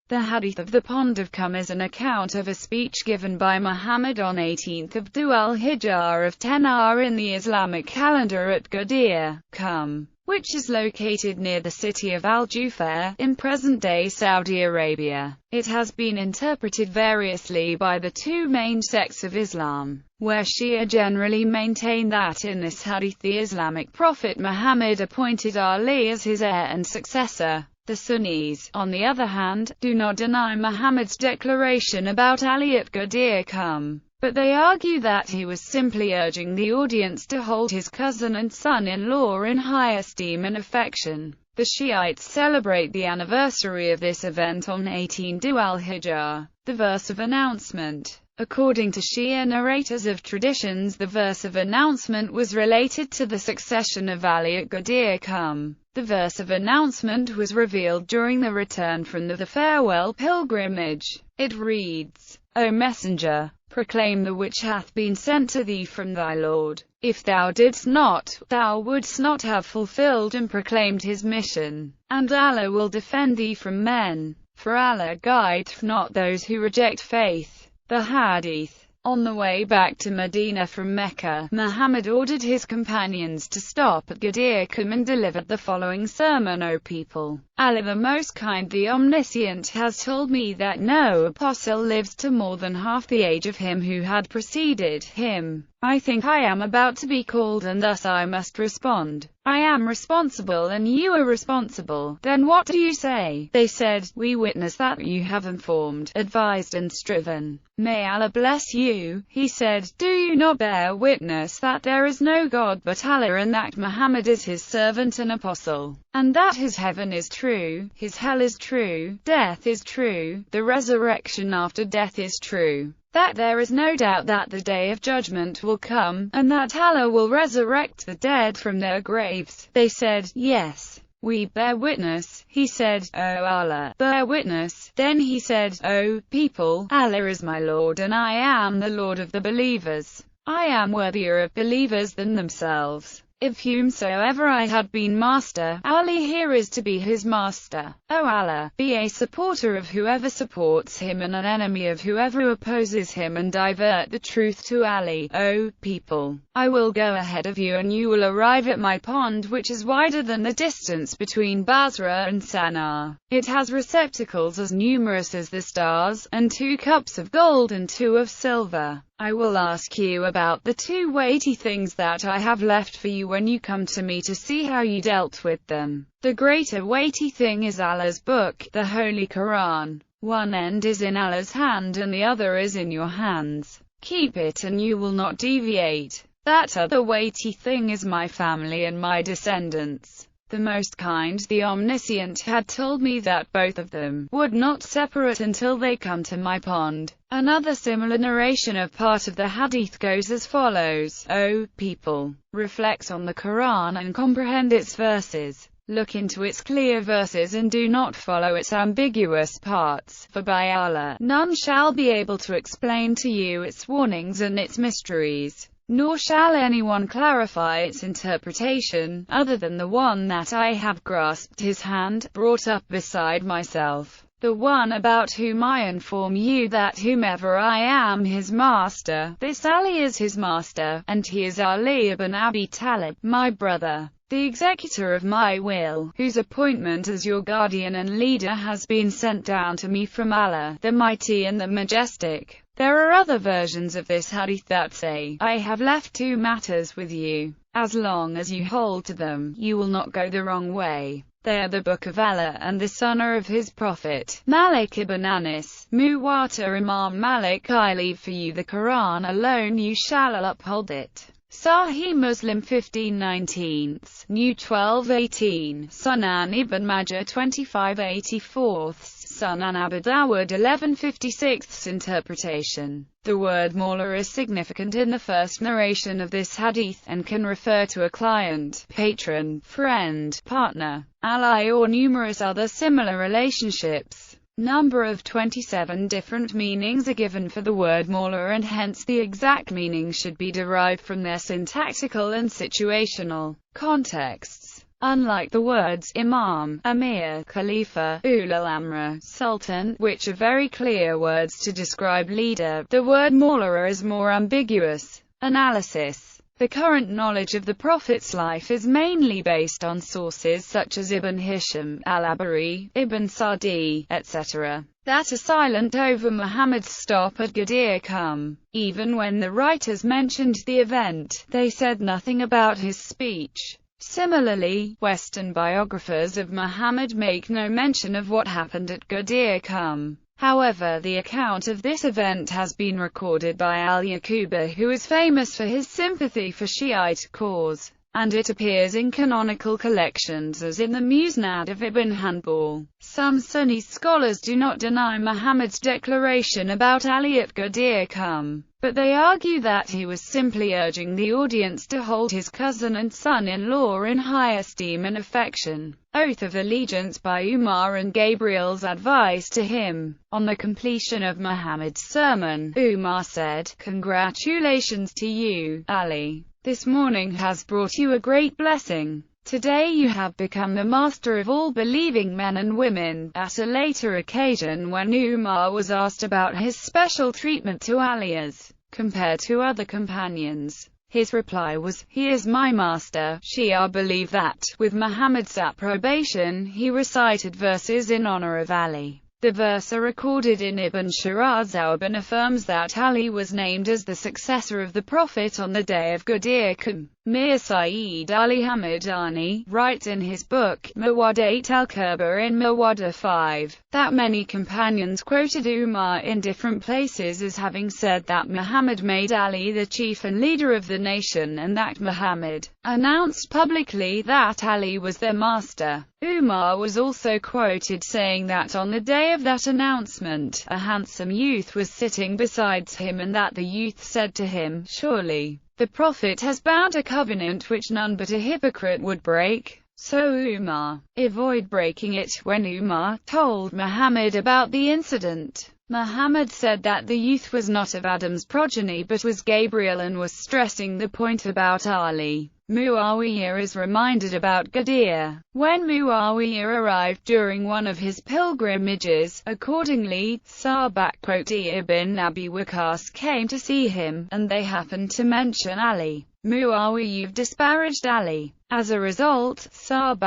The Hadith of the Pond of Khumm is an account of a speech given by Muhammad on 18th of Dhul al-Hijjah of 10 in the Islamic calendar at Ghadir, Khumm, which is located near the city of Al-Jufair, in present-day Saudi Arabia. It has been interpreted variously by the two main sects of Islam, where Shia generally maintain that in this hadith the Islamic prophet Muhammad appointed Ali as his heir and successor. The Sunnis, on the other hand, do not deny Muhammad's declaration about Ali at Ghadir Khumm, but they argue that he was simply urging the audience to hold his cousin and son-in-law in high esteem and affection. The Shiites celebrate the anniversary of this event on 18 Dhul al-Hijjah. The verse of announcement. According to Shia narrators of traditions, the verse of announcement was related to the succession of Ali at Ghadir Khumm. The verse of announcement was revealed during the return from the farewell pilgrimage. It reads, O Messenger, proclaim the which hath been sent to thee from thy Lord. If thou didst not, thou wouldst not have fulfilled and proclaimed his mission. And Allah will defend thee from men, for Allah guideth not those who reject faith. The Hadith. On the way back to Medina from Mecca, Muhammad ordered his companions to stop at Ghadir Khumm and delivered the following sermon: O people, Allah the Most Kind, the Omniscient, has told me that no apostle lives to more than half the age of him who had preceded him. I think I am about to be called, and thus I must respond. I am responsible and you are responsible. Then what do you say? They said, we witness that you have informed, advised and striven. May Allah bless you. He said, do you not bear witness that there is no God but Allah, and that Muhammad is his servant and apostle, and that his heaven is true, his hell is true, death is true, the resurrection after death is true, that there is no doubt that the day of judgment will come, and that Allah will resurrect the dead from their graves? They said, yes, we bear witness. He said, O Allah, bear witness. Then he said, O people, Allah is my Lord, and I am the Lord of the believers. I am worthier of believers than themselves. If whomsoever I had been master, Ali here is to be his master. O Allah, be a supporter of whoever supports him and an enemy of whoever opposes him, and divert the truth to Ali. O people, I will go ahead of you, and you will arrive at my pond, which is wider than the distance between Basra and Sana'a. It has receptacles as numerous as the stars, and 2 cups of gold and 2 of silver. I will ask you about the 2 weighty things that I have left for you when you come to me, to see how you dealt with them. The greater weighty thing is Allah's book, the Holy Quran. One end is in Allah's hand and the other is in your hands. Keep it and you will not deviate. That other weighty thing is my family and my descendants. The Most Kind, the Omniscient, had told me that both of them would not separate until they come to my pond. Another similar narration of part of the hadith goes as follows: O people, reflect on the Quran and comprehend its verses. Look into its clear verses and do not follow its ambiguous parts, for by Allah, none shall be able to explain to you its warnings and its mysteries, nor shall anyone clarify its interpretation, other than the one that I have grasped his hand, brought up beside myself, the one about whom I inform you that whomever I am his master, this Ali is his master, and he is Ali ibn Abi Talib, my brother, the executor of my will, whose appointment as your guardian and leader has been sent down to me from Allah, the Mighty and the Majestic. There are other versions of this hadith that say, I have left 2 matters with you. As long as you hold to them, you will not go the wrong way. They are the Book of Allah and the Sunnah of his Prophet. Malik ibn Anas, Muwatta Imam Malik, I leave for you the Quran alone, you shall uphold it. Sahih Muslim 15/19, New 12/18, Sunan Ibn Majah 25/84, Sunan Abu Dawud 11/56. Interpretation. The word mawla is significant in the first narration of this hadith, and can refer to a client, patron, friend, partner, ally or numerous other similar relationships. Number of 27 different meanings are given for the word mawla, and hence the exact meaning should be derived from their syntactical and situational contexts. Unlike the words Imam, Amir, Khalifa, Ul al-Amra, Sultan, which are very clear words to describe leader, the word Mawla is more ambiguous. Analysis. The current knowledge of the Prophet's life is mainly based on sources such as Ibn Hisham, al-Abari, Ibn Sa'di, etc., that are silent over Muhammad's stop at Ghadir Khumm. Even when the writers mentioned the event, they said nothing about his speech. Similarly, Western biographers of Muhammad make no mention of what happened at Ghadir Khumm. However, the account of this event has been recorded by al-Yaqubi, who is famous for his sympathy for Shiite cause, and it appears in canonical collections as in the Musnad of Ibn Hanbal. Some Sunni scholars do not deny Muhammad's declaration about Ali at Ghadir Khumm, but they argue that he was simply urging the audience to hold his cousin and son-in-law in high esteem and affection. Oath of allegiance by Umar and Gabriel's advice to him. On the completion of Muhammad's sermon, Umar said, "Congratulations to you, Ali. This morning has brought you a great blessing. Today you have become the master of all believing men and women." At a later occasion, when Umar was asked about his special treatment to Ali as compared to other companions, his reply was, "He is my master." Shia believe that, with Muhammad's approbation, he recited verses in honor of Ali. The verse recorded in Ibn Shiraz and affirms that Ali was named as the successor of the Prophet on the day of Ghadir Khumm. Mir Saeed Ali Hamadani writes in his book, Mawadat al-Kurba in Mawada 5, that many companions quoted Umar in different places as having said that Muhammad made Ali the chief and leader of the nation, and that Muhammad announced publicly that Ali was their master. Umar was also quoted saying that on the day of that announcement, a handsome youth was sitting beside him, and that the youth said to him, "Surely the Prophet has bound a covenant which none but a hypocrite would break. So Umar, avoid breaking it." When Umar told Muhammad about the incident, Muhammad said that the youth was not of Adam's progeny but was Gabriel, and was stressing the point about Ali. Muawiyah is reminded about Ghadir. When Muawiyah arrived during one of his pilgrimages, accordingly, Sa'd ibn Abi Waqqas came to see him, and they happened to mention Ali. Muawiyah disparaged Ali. As a result, Sa'd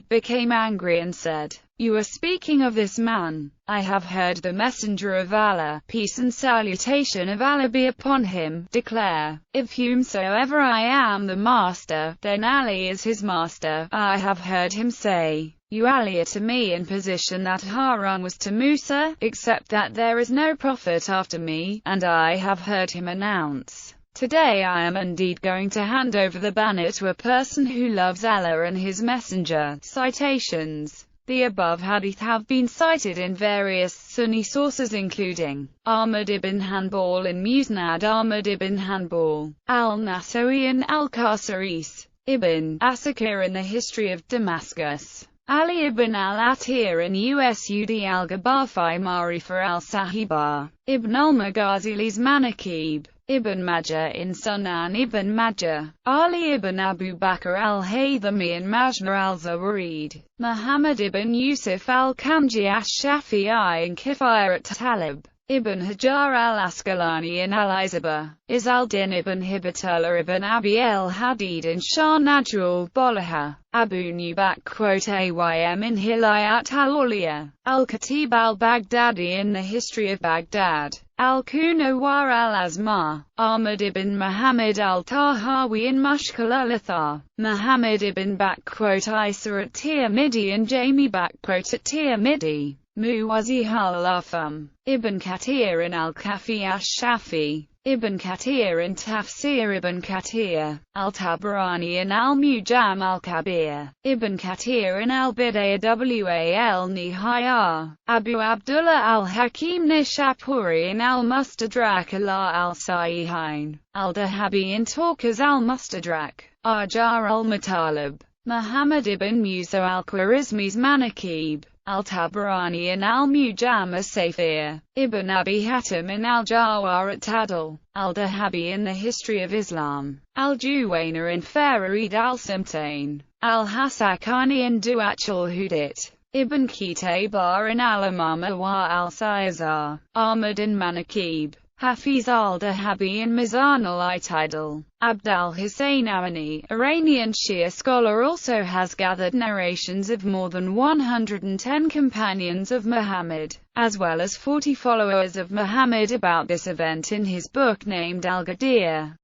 became angry and said, "You are speaking of this man. I have heard the Messenger of Allah, peace and salutation of Allah be upon him, declare, if whomsoever I am the master, then Ali is his master. I have heard him say, you Ali are to me in position that Harun was to Musa, except that there is no prophet after me, and I have heard him announce, today I am indeed going to hand over the banner to a person who loves Allah and his messenger." Citations. The above hadith have been cited in various Sunni sources including Ahmad ibn Hanbal in Musnad Ahmad ibn Hanbal, al-Nasawi and al-Qasaris, Ibn Asakir in the History of Damascus, Ali ibn al-Atir in Usud al-Gabafi Marifa al-Sahiba, Ibn al-Maghazili's Manaqib, Ibn Majah in Sunan Ibn Majah, Ali ibn Abu Bakr al-Haythami in Majma al-Zawarid, Muhammad ibn Yusuf al-Kanji ash-Shafi'i in Kifayat Talib, Ibn Hajar al-Asqalani in al-Isaba, Izz-al-Din ibn Hibatullah ibn Abi al-Hadid in Shah Najul Bolaha, Abu Nubac Aym in Hilayat al-Uliya, al-Khatib al-Baghdadi in the History of Baghdad, al-Kunawar al-Azmar, Ahmad ibn Muhammad al-Tahawi in Mushkil al-Athar, Muhammad ibn Isa at-Tirmidhi and Jami at-Tirmidhi, Muwazih al-Afam, Ibn Kathir in al-Kafi ash-Shafi, Ibn Kathir in Tafsir Ibn Kathir, al-Tabarani in al-Mujam al-Kabir, Ibn Kathir in al-Bidayah wal-Nihaya, Abu Abdullah al-Hakim Nishapuri in al-Mustadrak ala al-Sahihain, al-Dahabi in Tawkaz al-Mustadrak, Ajar al-Matalib, Muhammad ibn Musa al-Khwarizmi's Manaqib, al-Tabarani in al-Mujam as-Safir, Ibn Abi Hatim in al-Jawar at-Tadl, al-Dahabi in the History of Islam, al-Juwayna in Farid al-Simtain, al-Hasakani in Du'at al-Hudit, Ibn Qutayba in al-Imama wa al-Sayzar, Ahmad in Manaqib, Hafiz al-Dahabi in Mizan al-I'tidal. Abd al-Hussein Amani, Iranian Shia scholar, also has gathered narrations of more than 110 companions of Muhammad, as well as 40 followers of Muhammad about this event in his book named Al-Ghadir.